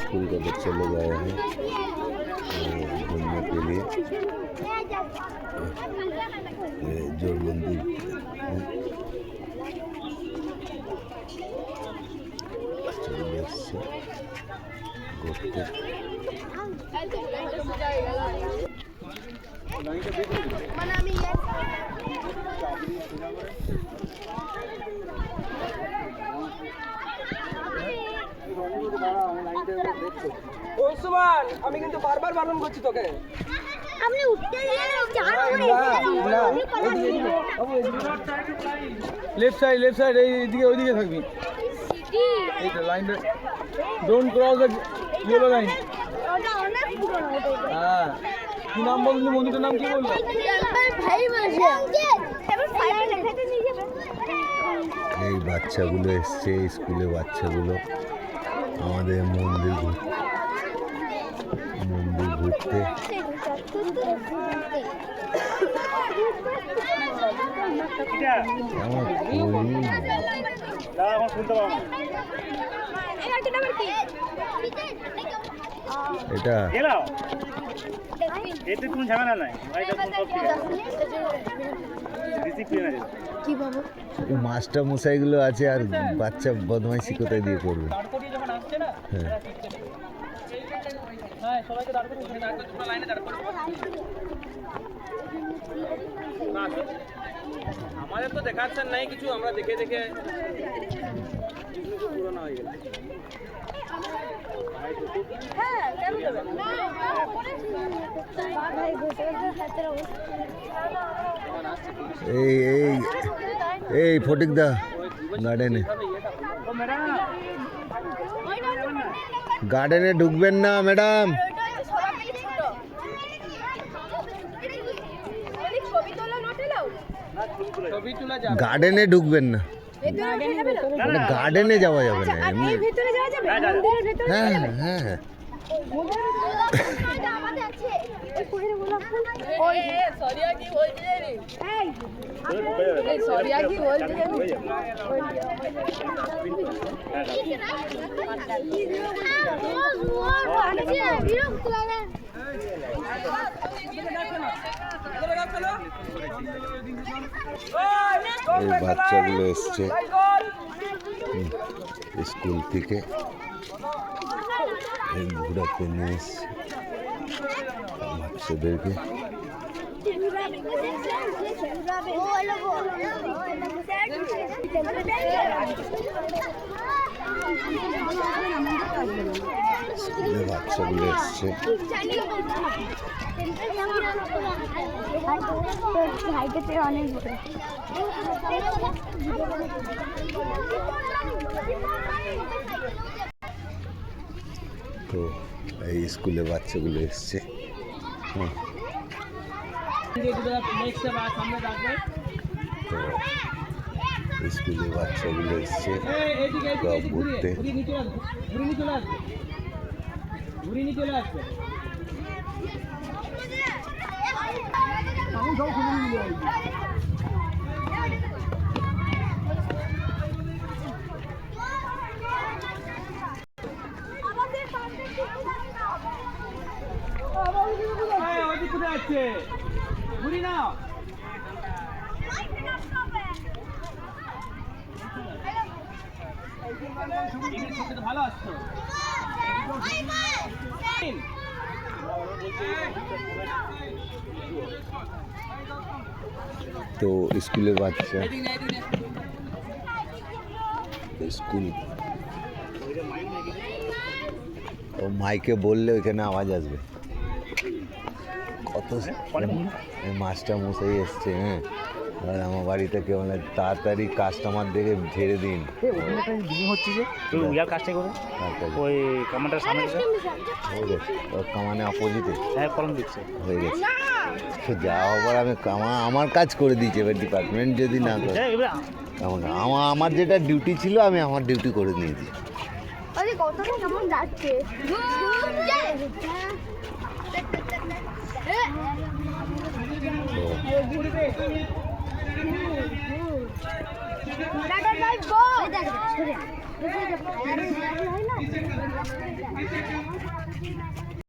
School का बच्चे लोग आए हैं घूमने के लिए। जोर मंदिर चले আসছে ঘুরতে। ওসমান আমি কিন্তু বারবার বারণ করছি তোকে। আপনি উঠতে গেলে লেফট সাইড এইদিকে ওইদিকে থাকবি। এই তো লাইনটা don't cross the yellow line. ওটা অনেক পুরনো। হ্যাঁ কি নাম বললি? মন্দিরটার নাম কি বললো? ভাই বলছে এবার ফাইল লেখাতে নিয়ে যাবে। এই বাচ্চাগুলো এসছে স্কুলে, বাচ্চাগুলো আমাদের মন্দির ঘুরতে। এটা এতে কোনো ঝামেলা নাই মাস্টার মশাইগুলো আছে আর বাচ্চা বদমাইশি কোথায় দিয়ে করবে। হ্যাঁ আমাদের তো দেখাচ্ছেন নাই কিছু, আমরা দেখে দেখে পুরোনো হয়ে গেল। এই এই এই ফটিক দা গার্ডেনে ঢুকবেন না ম্যাডাম। গার্ডেনে ঢুকবেন না, গার্ডেনে যাওয়া যাবে না এমনি। হ্যাঁ হ্যাঁ এই বাচ্চাগুলো এসছে স্কুল থেকে, ঘোরাতে নিয়ে এসছে বাচ্চাদেরকে। স্কুলে বাচ্চাগুলো এসছে। তো এই স্কুলে বাচ্চাগুলো এসছে। তো স্কুলে বাচ্চাগুলো এসছে ঘুরতে। ভালো আসতো তো স্কুলের বাচ্চা স্কুল ও মাইকে বললে ওইখানে আওয়াজ আসবে। কত মাস্টার মশাই এসছে। হ্যাঁ আর আমার বাড়িতে কেউ তাড়াতাড়ি কাস্টমার দেখে ঝেড়ে দিন। হচ্ছে যে ইয়ার কাজটাই করো ওই কামানটার সামনে হয়ে গেছে, কামানে অপোজিটে। হ্যাঁ কলম দিচ্ছে হয়ে গেছে। তো যা হবার আমি আমার কাজ করে দিয়েছি। এবার ডিপার্টমেন্ট যদি না করে আমার যেটা ডিউটি ছিল আমি আমার ডিউটি করে নিয়েছি। That is my boat. হয় না